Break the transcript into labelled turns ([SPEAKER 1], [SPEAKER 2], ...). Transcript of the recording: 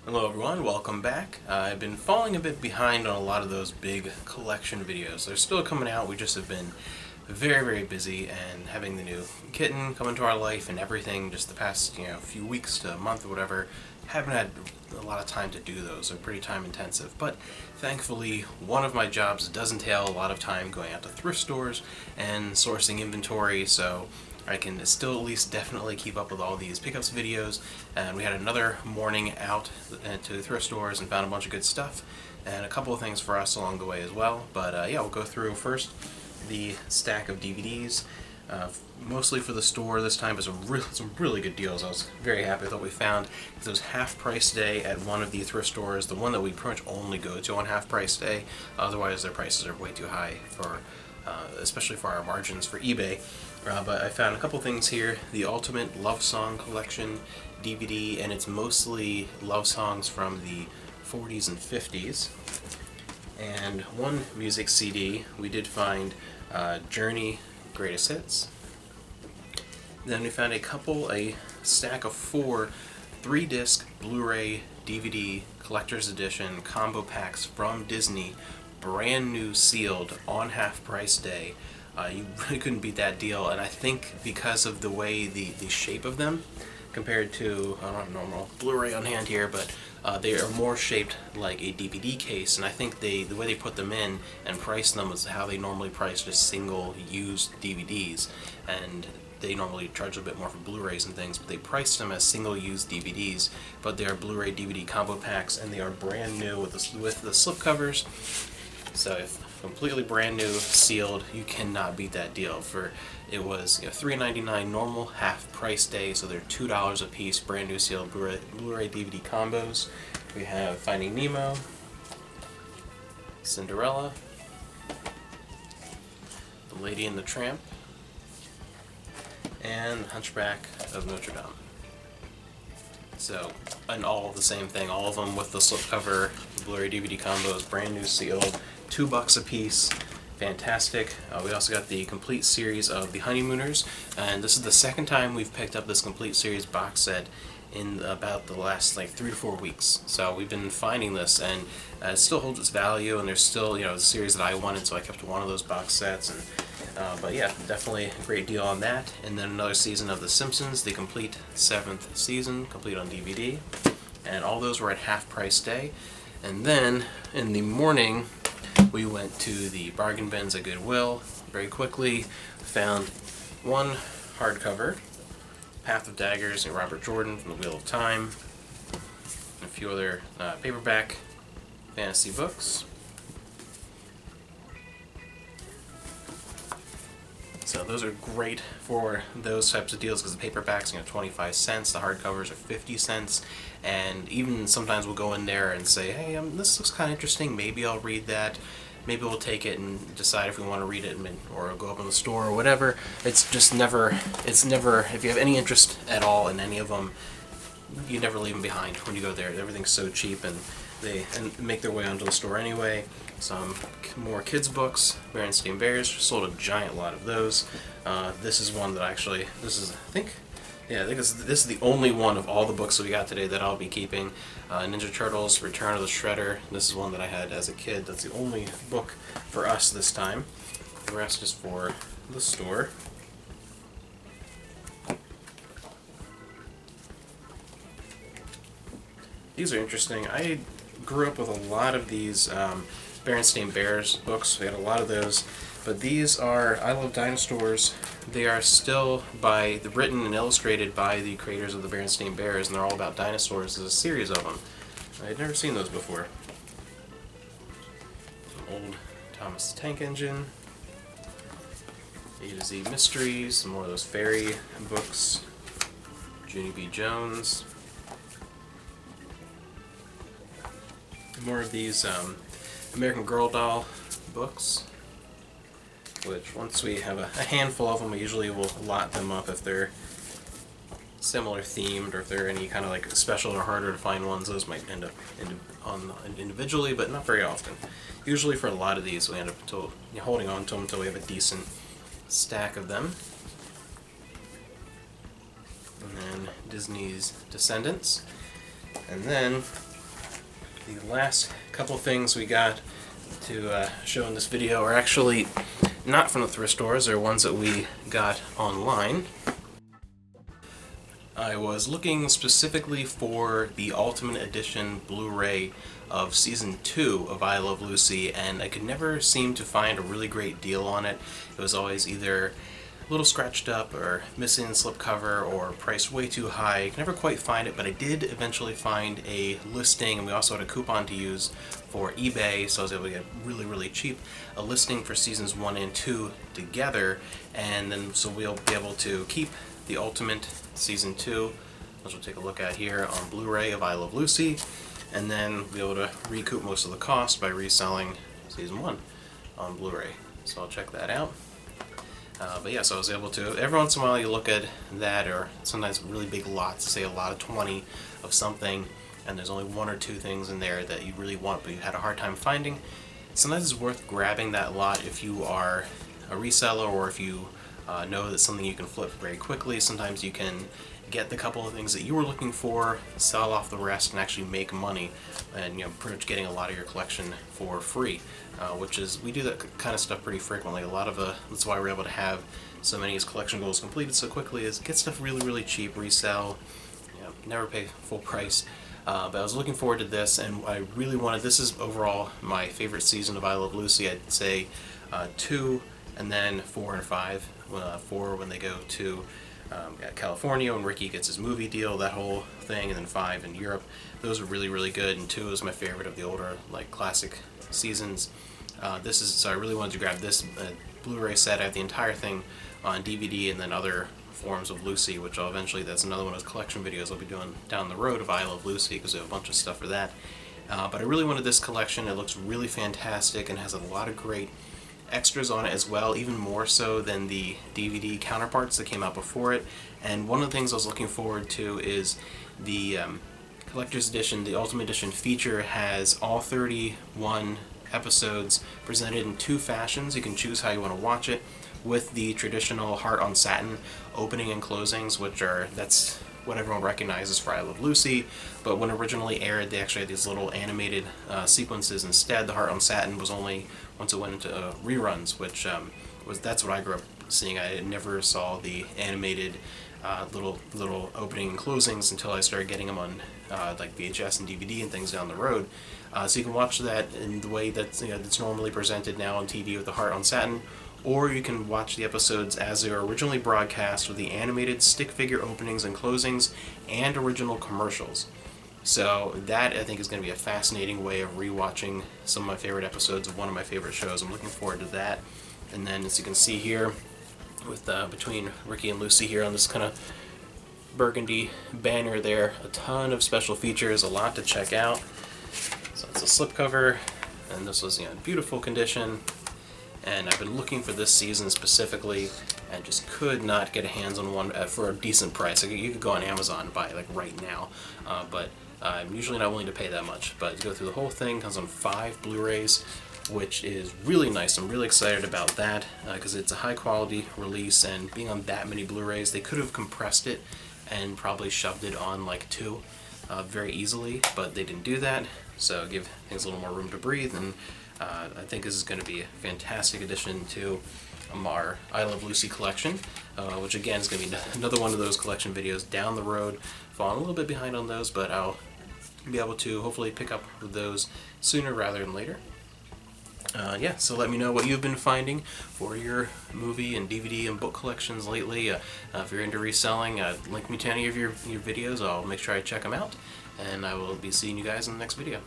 [SPEAKER 1] Hello everyone, welcome back. I've been falling a bit behind on a lot of those big collection videos. They're still coming out, we just have been very busy, and having the new kitten come into our life and everything just the past few weeks to a month or whatever, haven't had a lot of time to do those. They're pretty time intensive, but thankfully one of my jobs does entail a lot of time going out to thrift stores and sourcing inventory, so I can still at least definitely keep up with all these pickups videos. And we had another morning out to thrift stores and found a bunch of good stuff and a couple of things for us along the way as well. But yeah, we'll go through first the stack of DVDs. Mostly for the store this time, but some really good deals. I was very happy with what we found. It was half price day at one of the thrift stores, the one that we pretty much only go to on half price day. Otherwise their prices are way too high for especially for our margins for eBay. But I found a couple things here. The Ultimate Love Song Collection DVD, and it's mostly love songs from the 40s and 50s. And one music CD. We did find Journey Greatest Hits. Then we found a stack of 4 3-disc Blu-ray DVD collector's edition combo packs from Disney, brand new sealed on half price day. You really couldn't beat that deal, and I think because of the way the shape of them compared to, I don't have normal Blu-ray on hand here, but they are more shaped like a DVD case, and I think the way they put them in and price them is how they normally price just single used DVDs, and they normally charge a bit more for Blu-rays and things, but they priced them as single used DVDs, but they are Blu-ray DVD combo packs, and they are brand new with the slip covers. So if completely brand new, sealed, you cannot beat that deal. It was $3.99 normal, half price day, so they're $2 a piece, brand new sealed Blu-ray DVD combos. We have Finding Nemo, Cinderella, The Lady and the Tramp, and Hunchback of Notre Dame. So, and all the same thing, all of them with the slipcover Blu-ray DVD combos, brand new sealed, $2 a piece. Fantastic. We also got the complete series of The Honeymooners, and this is the second time we've picked up this complete series box set in about the last 3 to 4 weeks. So we've been finding this, and it still holds its value, and there's still the series that I wanted, so I kept one of those box sets. And but yeah, definitely a great deal on that. And then another season of The Simpsons, the complete 7th season, complete on DVD, and all those were at half price day. And then in the morning, we went to the bargain bins at Goodwill. Very quickly found one hardcover, Path of Daggers and Robert Jordan from the Wheel of Time, and a few other paperback fantasy books. So those are great for those types of deals because the paperbacks 25 cents, the hardcovers are 50 cents, and even sometimes we'll go in there and say, hey, this looks kind of interesting, maybe I'll read that, maybe we'll take it and decide if we want to read it or go up in the store or whatever. It's never, if you have any interest at all in any of them, you never leave them behind when you go there. Everything's so cheap, and they make their way onto the store anyway. Some more kids books, Berenstain Bears, sold a giant lot of those. This is one that I think this is the only one of all the books that we got today that I'll be keeping. Ninja Turtles, Return of the Shredder. This is one that I had as a kid. That's the only book for us this time. The rest is for the store. These are interesting. I grew up with a lot of these Berenstain Bears books. We had a lot of those. But these are I Love Dinosaurs. They are still written and illustrated by the creators of the Berenstain Bears, and they're all about dinosaurs. There's a series of them. I'd never seen those before. Some old Thomas the Tank Engine, A to Z Mysteries, some more of those fairy books, Junie B. Jones. More of these American Girl doll books, which once we have a handful of them, we usually will lot them up if they're similar themed, or if they're any kind of special or harder to find ones. Those might end up on individually, but not very often. Usually for a lot of these, we end up holding on to them until we have a decent stack of them. And then Disney's Descendants. And then The last couple things we got to show in this video are actually not from the thrift stores, they're ones that we got online. I was looking specifically for the Ultimate Edition Blu-ray of Season 2 of I Love Lucy, and I could never seem to find a really great deal on it. It was always either a little scratched up or missing the slipcover or priced way too high. I could never quite find it, but I did eventually find a listing, and we also had a coupon to use for eBay, so I was able to get really cheap a listing for Seasons 1 and 2 together, and then so we'll be able to keep the Ultimate Season 2, which we'll take a look at here on Blu-ray of I Love Lucy, and then be able to recoup most of the cost by reselling Season 1 on Blu-ray. So I'll check that out. But yeah, so I was able to, every once in a while you look at that, or sometimes really big lots, say a lot of 20 of something, and there's only one or two things in there that you really want but you had a hard time finding. Sometimes it's worth grabbing that lot if you are a reseller, or if you know that something you can flip very quickly. Sometimes you can get the couple of things that you were looking for, sell off the rest, and actually make money, and pretty much getting a lot of your collection for free, which is, we do that kind of stuff pretty frequently. A lot of that's why we're able to have so many collection goals completed so quickly, is get stuff really cheap, resell, never pay full price. But I was looking forward to this, and I really wanted, this is overall my favorite season of I Love Lucy. I'd say 2, and then 4 and 5. 4 when they go to California, when Ricky gets his movie deal, that whole thing, and then 5 in Europe. Those are really good, and 2 is my favorite of the older, like, classic seasons. So I really wanted to grab this Blu-ray set. I have the entire thing on DVD, and then other forms of Lucy, which I'll eventually, that's another one of those collection videos I'll be doing down the road of I Love Lucy, because I have a bunch of stuff for that. But I really wanted this collection. It looks really fantastic and has a lot of great extras on it as well, even more so than the DVD counterparts that came out before it. And one of the things I was looking forward to is the collector's edition. The Ultimate Edition feature has all 31 episodes presented in 2 fashions. You can choose how you want to watch it, with the traditional heart on satin opening and closings, which are, that's what everyone recognizes for I Love Lucy, but when originally aired they actually had these little animated sequences instead. The heart on satin was only once it went into reruns, which that's what I grew up seeing. I never saw the animated little opening and closings until I started getting them on like VHS and DVD and things down the road. So you can watch that in the way that that's normally presented now on TV with the heart on satin, or you can watch the episodes as they were originally broadcast with the animated stick figure openings and closings and original commercials. So that, I think, is going to be a fascinating way of rewatching some of my favorite episodes of one of my favorite shows. I'm looking forward to that. And then, as you can see here, with between Ricky and Lucy here on this kind of burgundy banner there, a ton of special features, a lot to check out. So it's a slipcover, and this was in beautiful condition. And I've been looking for this season specifically, and just could not get a hands on one for a decent price. Like, you could go on Amazon and buy it like right now, but I'm usually not willing to pay that much. But to go through the whole thing, comes on 5 Blu-rays, which is really nice. I'm really excited about that because it's a high quality release, and being on that many Blu-rays, they could have compressed it and probably shoved it on like 2 very easily, but they didn't do that, so give things a little more room to breathe. And I think this is going to be a fantastic addition to our I Love Lucy collection, which again is going to be another one of those collection videos down the road. Falling a little bit behind on those, but I'll be able to hopefully pick up with those sooner rather than later. Yeah, so let me know what you've been finding for your movie and DVD and book collections lately. If you're into reselling, link me to any of your videos. I'll make sure I check them out, and I will be seeing you guys in the next video.